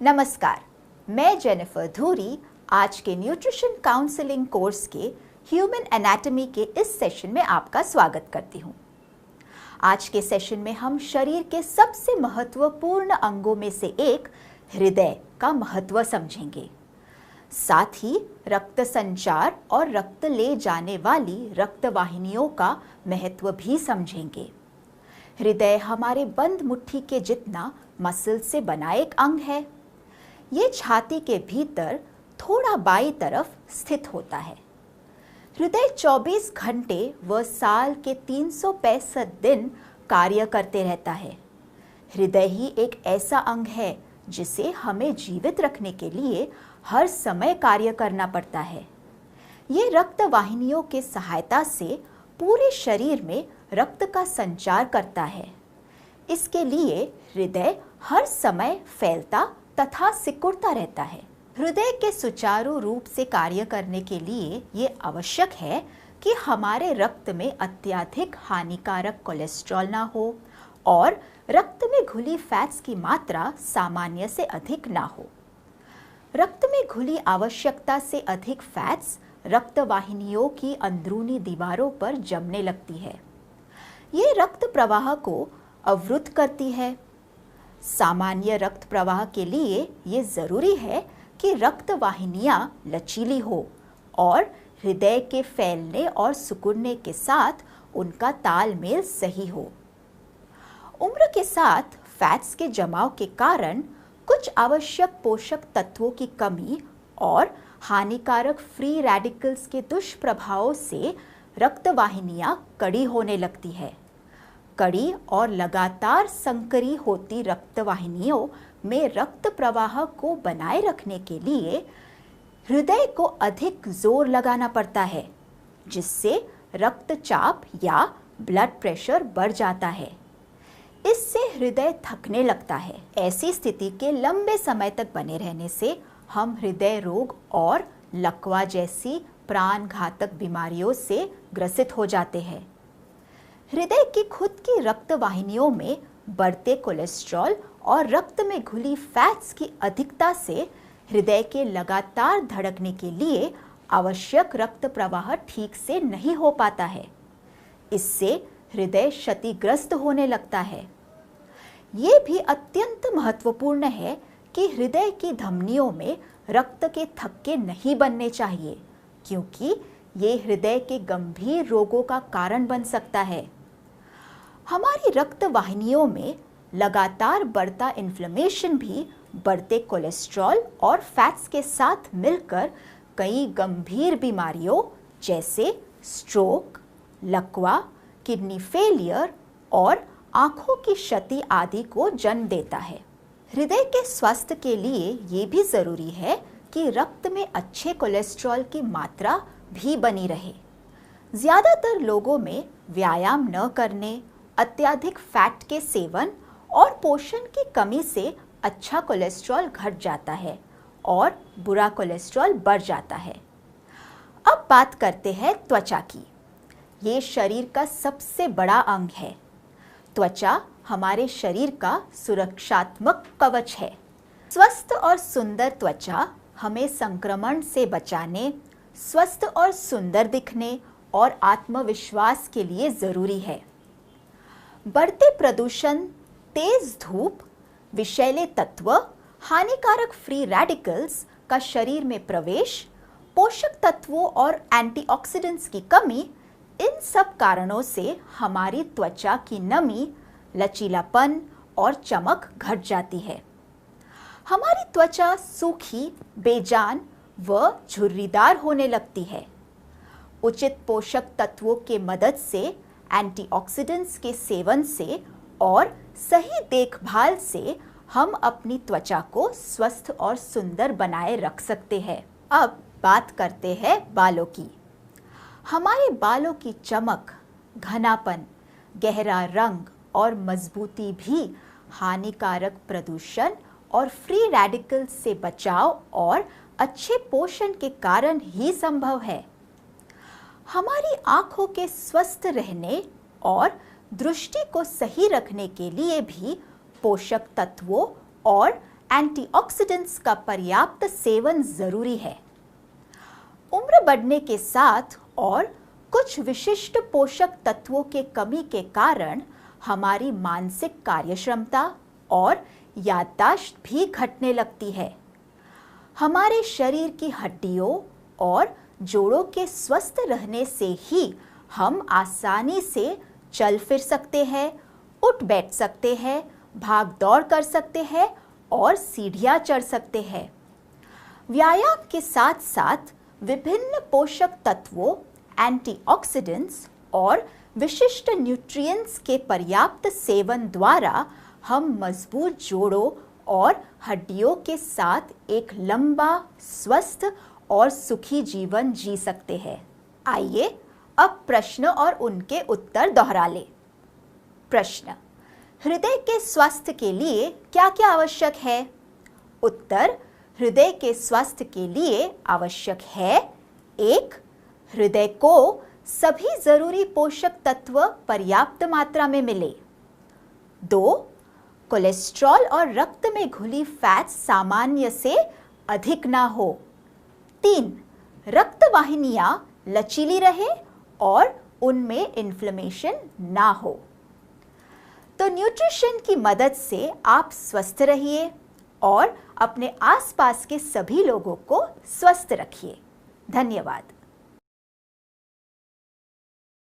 नमस्कार, मैं जेनिफर धूरी आज के न्यूट्रिशन काउंसलिंग कोर्स के ह्यूमन एनाटॉमी के इस सेशन में आपका स्वागत करती हूँ। आज के सेशन में हम शरीर के सबसे महत्वपूर्ण अंगों में से एक हृदय का महत्व समझेंगे। साथ ही रक्त संचार और रक्त ले जाने वाली रक्त वाहिनियों का महत्व भी समझेंगे। हृदय हमारे बंद मुट्ठी के जितना मसल से बना एक अंग है। ये छाती के भीतर थोड़ा बाईं तरफ स्थित होता है। हृदय 24 घंटे व साल के 365 दिन कार्य करते रहता है। हृदय ही एक ऐसा अंग है जिसे हमें जीवित रखने के लिए हर समय कार्य करना पड़ता है। ये रक्त वाहिनियों के सहायता से पूरे शरीर में रक्त का संचार करता है। इसके लिए हृदय हर समय फैलता तथा सिकुड़ता रहता है। हृदय के सुचारू रूप से कार्य करने के लिए ये आवश्यक है कि हमारे रक्त में अत्यधिक हानिकारक कोलेस्ट्रॉल ना हो और रक्त में घुली फैट्स की मात्रा सामान्य से अधिक ना हो। रक्त में घुली आवश्यकता से अधिक फैट्स रक्त वाहिनियों की अंदरूनी दीवारों पर जमने लगती है। ये रक्त प्रवाह को अवरुद्ध करती है। सामान्य रक्त प्रवाह के लिए ये जरूरी है कि रक्त वाहिनियां लचीली हो और हृदय के फैलने और सिकुड़ने के साथ उनका तालमेल सही हो। उम्र के साथ फैट्स के जमाव के कारण कुछ आवश्यक पोषक तत्वों की कमी और हानिकारक फ्री रेडिकल्स के दुष्प्रभावों से रक्त वाहिनियां कड़ी होने लगती है। कड़ी और लगातार संकरी होती रक्त वाहिनियों में रक्त प्रवाह को बनाए रखने के लिए हृदय को अधिक जोर लगाना पड़ता है, जिससे रक्तचाप या ब्लड प्रेशर बढ़ जाता है। इससे हृदय थकने लगता है। ऐसी स्थिति के लंबे समय तक बने रहने से हम हृदय रोग और लकवा जैसी प्राणघातक बीमारियों से ग्रसित हो जाते हैं। हृदय की खुद की रक्त वाहिनियों में बढ़ते कोलेस्ट्रॉल और रक्त में घुली फैट्स की अधिकता से हृदय के लगातार धड़कने के लिए आवश्यक रक्त प्रवाह ठीक से नहीं हो पाता है। इससे हृदय क्षतिग्रस्त होने लगता है। ये भी अत्यंत महत्वपूर्ण है कि हृदय की धमनियों में रक्त के थक्के नहीं बनने चाहिए, क्योंकि ये हृदय के गंभीर रोगों का कारण बन सकता है। हमारी रक्त वाहिनियों में लगातार बढ़ता इन्फ्लेमेशन भी बढ़ते कोलेस्ट्रॉल और फैट्स के साथ मिलकर कई गंभीर बीमारियों जैसे स्ट्रोक, लकवा, किडनी फेलियर और आंखों की क्षति आदि को जन्म देता है। हृदय के स्वास्थ्य के लिए ये भी जरूरी है कि रक्त में अच्छे कोलेस्ट्रॉल की मात्रा भी बनी रहे। ज्यादातर लोगों में व्यायाम न करने, अत्यधिक फैट के सेवन और पोषण की कमी से अच्छा कोलेस्ट्रॉल घट जाता है और बुरा कोलेस्ट्रॉल बढ़ जाता है। अब बात करते हैं त्वचा की। ये शरीर का सबसे बड़ा अंग है। त्वचा हमारे शरीर का सुरक्षात्मक कवच है। स्वस्थ और सुंदर त्वचा हमें संक्रमण से बचाने, स्वस्थ और सुंदर दिखने और आत्मविश्वास के लिए जरूरी है। बढ़ते प्रदूषण, तेज धूप, विषैले तत्व, हानिकारक फ्री रेडिकल्स का शरीर में प्रवेश, पोषक तत्वों और एंटीऑक्सीडेंट्स की कमी, इन सब कारणों से हमारी त्वचा की नमी, लचीलापन और चमक घट जाती है। हमारी त्वचा सूखी, बेजान व झुर्रीदार होने लगती है। उचित पोषक तत्वों के मदद से, एंटीऑक्सीडेंट्स के सेवन से और सही देखभाल से हम अपनी त्वचा को स्वस्थ और सुंदर बनाए रख सकते हैं। अब बात करते हैं बालों की। हमारे बालों की चमक, घनापन, गहरा रंग और मजबूती भी हानिकारक प्रदूषण और फ्री रेडिकल्स से बचाव और अच्छे पोषण के कारण ही संभव है। हमारी आंखों के स्वस्थ रहने और दृष्टि को सही रखने के लिए भी पोषक तत्वों और एंटीऑक्सीडेंट्स का पर्याप्त सेवन जरूरी है। उम्र बढ़ने के साथ और कुछ विशिष्ट पोषक तत्वों के कमी के कारण हमारी मानसिक कार्यक्षमता और याददाश्त भी घटने लगती है। हमारे शरीर की हड्डियों और जोड़ों के स्वस्थ रहने से ही हम आसानी से चल फिर सकते हैं, उठ बैठ सकते हैं, भाग दौड़ कर सकते हैं और सीढ़ियां चढ़ सकते हैं। व्यायाम के साथ साथ विभिन्न पोषक तत्वों, एंटीऑक्सीडेंट्स और विशिष्ट न्यूट्रिएंट्स के पर्याप्त सेवन द्वारा हम मजबूत जोड़ों और हड्डियों के साथ एक लंबा, स्वस्थ और सुखी जीवन जी सकते हैं। आइए अब प्रश्न और उनके उत्तर दोहरा लें। प्रश्न: हृदय के स्वास्थ्य के लिए क्या क्या आवश्यक है? उत्तर: हृदय के स्वास्थ्य के लिए आवश्यक है 1. हृदय को सभी जरूरी पोषक तत्व पर्याप्त मात्रा में मिले। 2. कोलेस्ट्रॉल और रक्त में घुली फैट सामान्य से अधिक ना हो। 3. रक्त वाहिनियां लचीली रहे और उनमें इन्फ्लेमेशन ना हो। तो न्यूट्रिशन की मदद से आप स्वस्थ रहिए और अपने आसपास के सभी लोगों को स्वस्थ रखिए। धन्यवाद।